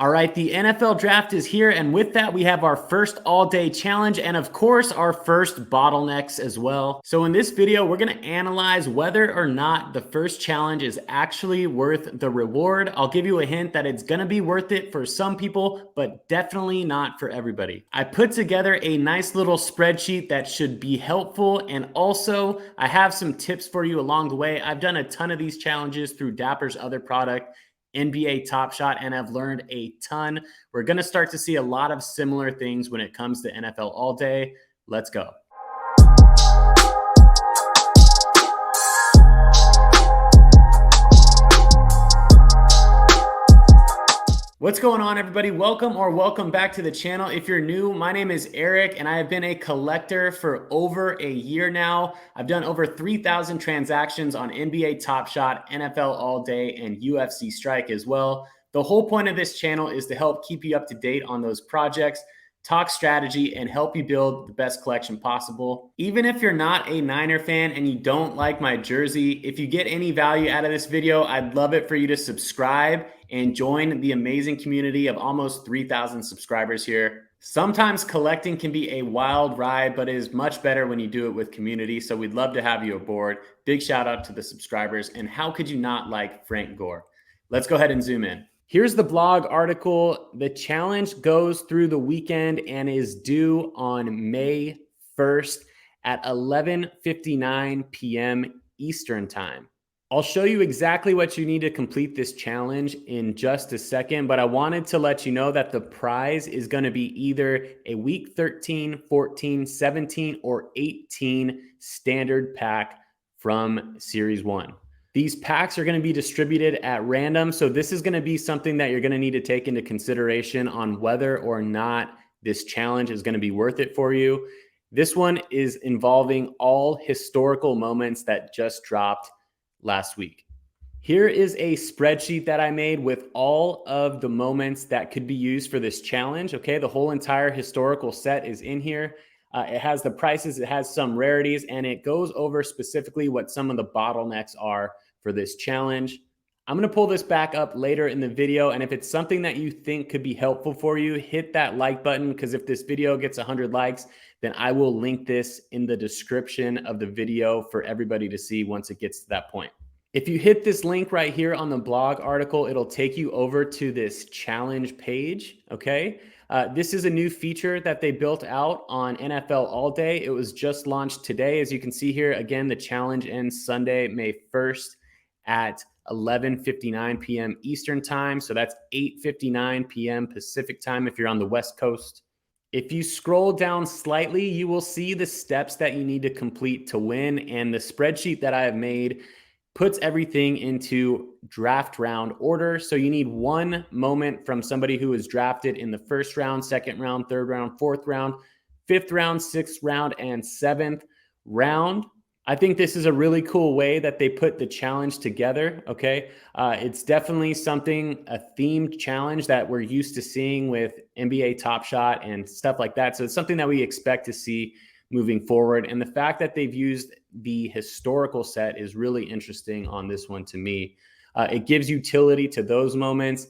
All right, the NFL draft is here, and with that, we have our first all-day challenge, and of course, our first bottlenecks as well. So in this video, we're gonna analyze whether or not the first challenge is actually worth the reward. I'll give you a hint that it's gonna be worth it for some people, but definitely not for everybody. I put together a nice little spreadsheet that should be helpful, and also, I have some tips for you along the way. I've done a ton of these challenges through Dapper's other product, NBA Top Shot, and I've learned a ton. We're going to start to see a lot of similar things when it comes to NFL all day. Let's go. What's going on, everybody? Welcome back to the channel. If you're new, my name is Eric, and I have been a collector for over a year now. I've done over 3,000 transactions on NBA Top Shot, NFL All Day, and UFC Strike as well. The whole point of this channel is to help keep you up to date on those projects, talk strategy, and help you build the best collection possible. Even if you're not a Niner fan and you don't like my jersey, if you get any value out of this video, I'd love it for you to subscribe and join the amazing community of almost 3,000 subscribers here. Sometimes collecting can be a wild ride, but it is much better when you do it with community. So we'd love to have you aboard. Big shout out to the subscribers. And how could you not like Frank Gore? Let's go ahead and zoom in. Here's the blog article. The challenge goes through the weekend and is due on May 1st at 11:59 p.m. Eastern time. I'll show you exactly what you need to complete this challenge in just a second, but I wanted to let you know that the prize is going to be either a week 13, 14, 17, or 18 standard pack from Series 1. These packs are going to be distributed at random, so this is going to be something that you're going to need to take into consideration on whether or not this challenge is going to be worth it for you. This one is involving all historical moments that just dropped last week. Here is a spreadsheet that I made with all of the moments that could be used for this challenge. Okay, the whole entire historical set is in here. It has the prices, it has some rarities, and it goes over specifically what some of the bottlenecks are for this challenge. I'm going to pull this back up later in the video, and if it's something that you think could be helpful for you, hit that like button, because if this video gets 100 likes, then I will link this in the description of the video for everybody to see once it gets to that point. If you hit this link right here on the blog article, it'll take you over to this challenge page, okay? This is a new feature that they built out on NFL All Day. It was just launched today. As you can see here, again, the challenge ends Sunday, May 1st at 11:59 p.m. Eastern time. So that's 8:59 p.m. Pacific time if you're on the West Coast. If you scroll down slightly, you will see the steps that you need to complete to win. And the spreadsheet that I have made puts everything into draft round order. So you need one moment from somebody who was drafted in the first round, second round, third round, fourth round, fifth round, sixth round, and seventh round. I think this is a really cool way that they put the challenge together, okay? It's definitely something, a themed challenge that we're used to seeing with NBA Top Shot and stuff like that. So it's something that we expect to see moving forward. And the fact that they've used the historical set is really interesting on this one to me. It gives utility to those moments,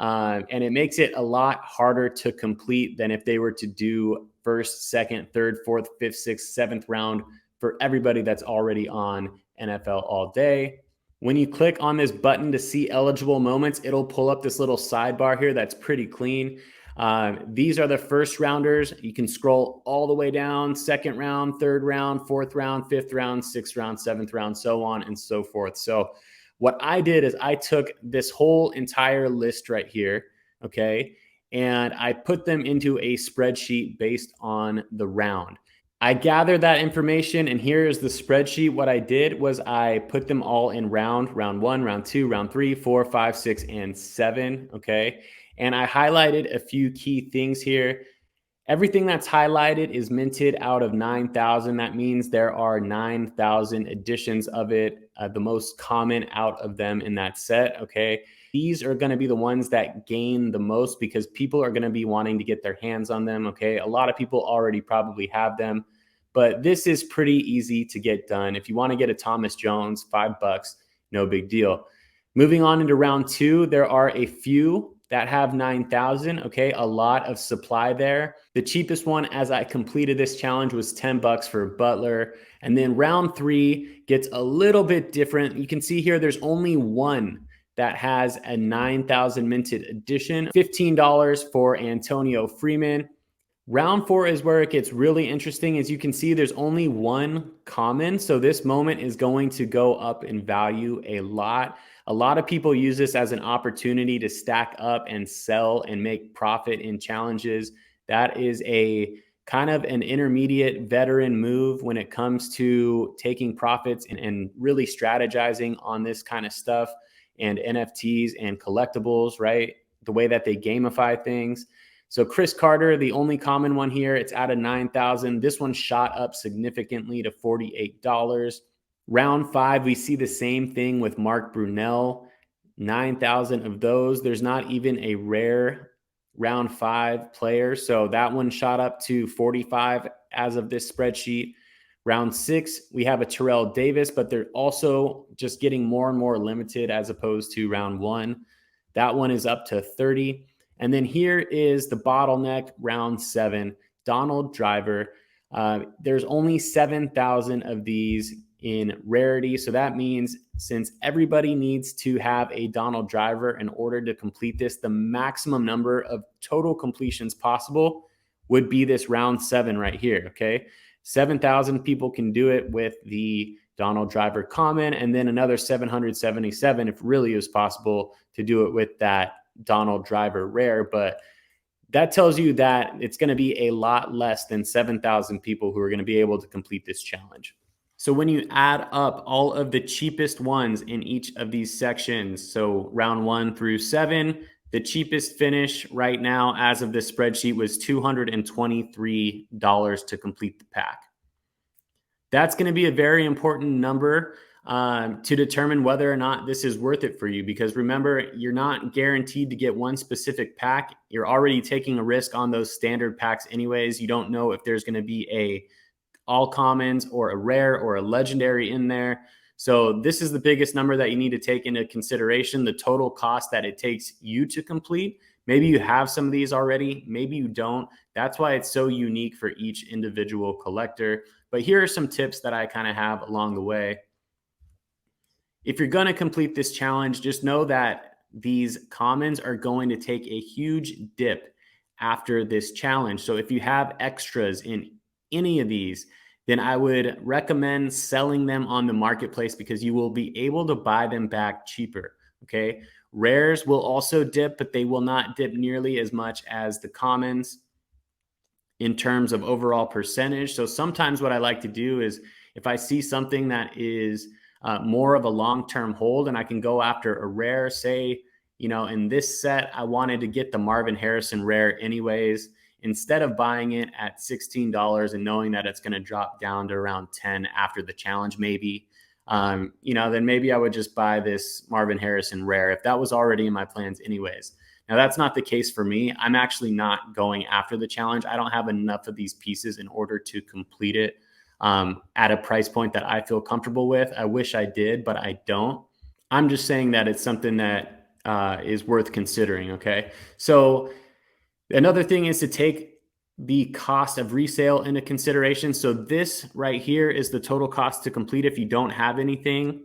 and it makes it a lot harder to complete than if they were to do first, second, third, fourth, fifth, sixth, seventh round for everybody that's already on NFL All Day. When you click on this button to see eligible moments, it'll pull up this little sidebar here that's pretty clean. These are the first rounders. You can scroll all the way down, second round, third round, fourth round, fifth round, sixth round, seventh round, so on and so forth. So what I did is I took this whole entire list right here, okay, and I put them into a spreadsheet based on the round. I gathered that information, and here's the spreadsheet. What I did was I put them all in round 1, round 2, round 3, 4, 5, 6, and 7, okay? And I highlighted a few key things here. Everything that's highlighted is minted out of 9,000. That means there are 9,000 editions of it, the most common out of them in that set, okay? These are going to be the ones that gain the most because people are going to be wanting to get their hands on them, okay? A lot of people already probably have them, but this is pretty easy to get done. If you want to get a Thomas Jones, $5, no big deal. Moving on into round 2, there are a few that have 9,000. Okay, a lot of supply there. The cheapest one as I completed this challenge was 10 bucks for Butler. And then round 3 gets a little bit different. You can see here there's only one that has a 9,000 minted edition, $15 for Antonio Freeman. Round 4 is where it gets really interesting. As you can see, there's only one common. So this moment is going to go up in value a lot. A lot of people use this as an opportunity to stack up and sell and make profit in challenges. That is a kind of an intermediate veteran move when it comes to taking profits and really strategizing on this kind of stuff and NFTs and collectibles, right? The way that they gamify things. So Chris Carter, the only common one here, it's out of 9,000. This one shot up significantly to $48. Round 5, we see the same thing with Mark Brunell, 9,000 of those. There's not even a rare round 5 player. So that one shot up to 45 as of this spreadsheet. Round 6, we have a Terrell Davis, but they're also just getting more and more limited as opposed to round 1. That one is up to 30. And then here is the Bottleneck round 7, Donald Driver. There's only 7,000 of these in rarity. So that means since everybody needs to have a Donald Driver in order to complete this, the maximum number of total completions possible would be this round 7 right here. Okay. 7,000 people can do it with the Donald Driver common, and then another 777 if really is possible to do it with that Donald Driver rare. But that tells you that it's going to be a lot less than 7,000 people who are going to be able to complete this challenge. So when you add up all of the cheapest ones in each of these sections, so round 1 through 7, the cheapest finish right now as of this spreadsheet was $223 to complete the pack. That's going to be a very important number to determine whether or not this is worth it for you. Because remember, you're not guaranteed to get one specific pack. You're already taking a risk on those standard packs anyways. You don't know if there's going to be a all commons or a rare or a legendary in there. So this is the biggest number that you need to take into consideration, the total cost that it takes you to complete. Maybe you have some of these already, maybe you don't. That's why it's so unique for each individual collector. But here are some tips that I kind of have along the way. If you're going to complete this challenge, just know that these commons are going to take a huge dip after this challenge. So if you have extras in any of these, then I would recommend selling them on the marketplace because you will be able to buy them back cheaper. Okay. Rares will also dip, but they will not dip nearly as much as the commons in terms of overall percentage. So sometimes what I like to do is if I see something that is more of a long-term hold and I can go after a rare, say, you know, in this set, I wanted to get the Marvin Harrison rare anyways. Instead of buying it at $16 and knowing that it's going to drop down to around 10 after the challenge, maybe, you know, then maybe I would just buy this Marvin Harrison rare if that was already in my plans anyways. Now, that's not the case for me. I'm actually not going after the challenge. I don't have enough of these pieces in order to complete it at a price point that I feel comfortable with. I wish I did, but I don't. I'm just saying that it's something that is worth considering, okay? So another thing is to take the cost of resale into consideration. So this right here is the total cost to complete if you don't have anything.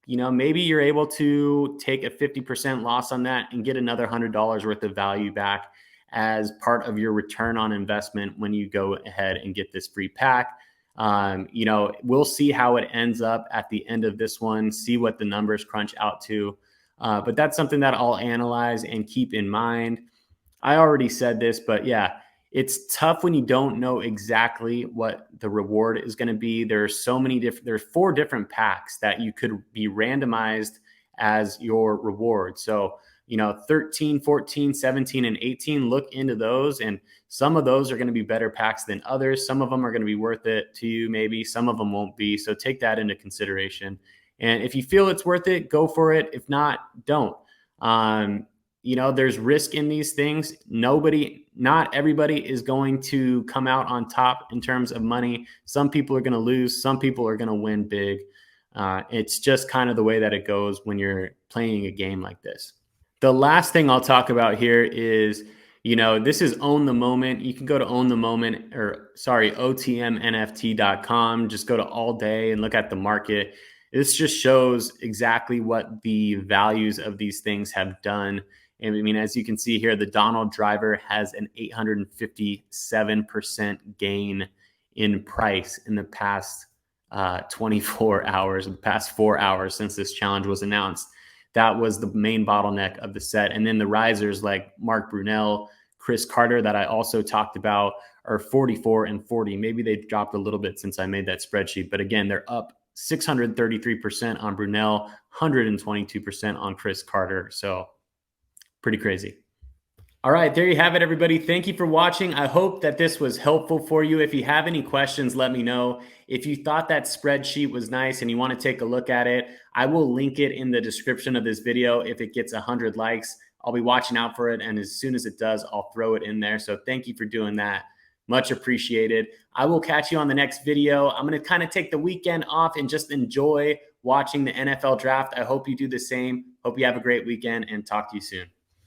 You know, maybe you're able to take a 50% loss on that and get another $100 worth of value back as part of your return on investment when you go ahead and get this free pack. You know, we'll see how it ends up at the end of this one, see what the numbers crunch out to. But that's something that I'll analyze and keep in mind. I already said this, but yeah, it's tough when you don't know exactly what the reward is going to be. There's so many different, there's 4 different packs that you could be randomized as your reward. So, you know, 13, 14, 17, and 18, look into those. And some of those are going to be better packs than others. Some of them are going to be worth it to you, maybe. Some of them won't be. So take that into consideration. And if you feel it's worth it, go for it. If not, don't. You know, there's risk in these things. Not everybody is going to come out on top in terms of money. Some people are going to lose. Some people are going to win big. It's just kind of the way that it goes when you're playing a game like this. The last thing I'll talk about here is, this is Own the Moment. You can go to OTMNFT.com. Just go to all day and look at the market. This just shows exactly what the values of these things have done. And I mean, as you can see here, the Donald driver has an 857% gain in price in the past 24 hours, the past 4 hours since this challenge was announced. That was the main bottleneck of the set. And then the risers like Mark Brunell, Chris Carter, that I also talked about, are 44 and 40. Maybe they've dropped a little bit since I made that spreadsheet, but again, they're up 633% on Brunell, 122% on Chris Carter. So pretty crazy. All right, there you have it, everybody. Thank you for watching. I hope that this was helpful for you. If you have any questions, let me know. If you thought that spreadsheet was nice and you want to take a look at it, I will link it in the description of this video. If it gets 100 likes, I'll be watching out for it. And as soon as it does, I'll throw it in there. So thank you for doing that. Much appreciated. I will catch you on the next video. I'm going to kind of take the weekend off and just enjoy watching the NFL draft. I hope you do the same. Hope you have a great weekend and talk to you soon.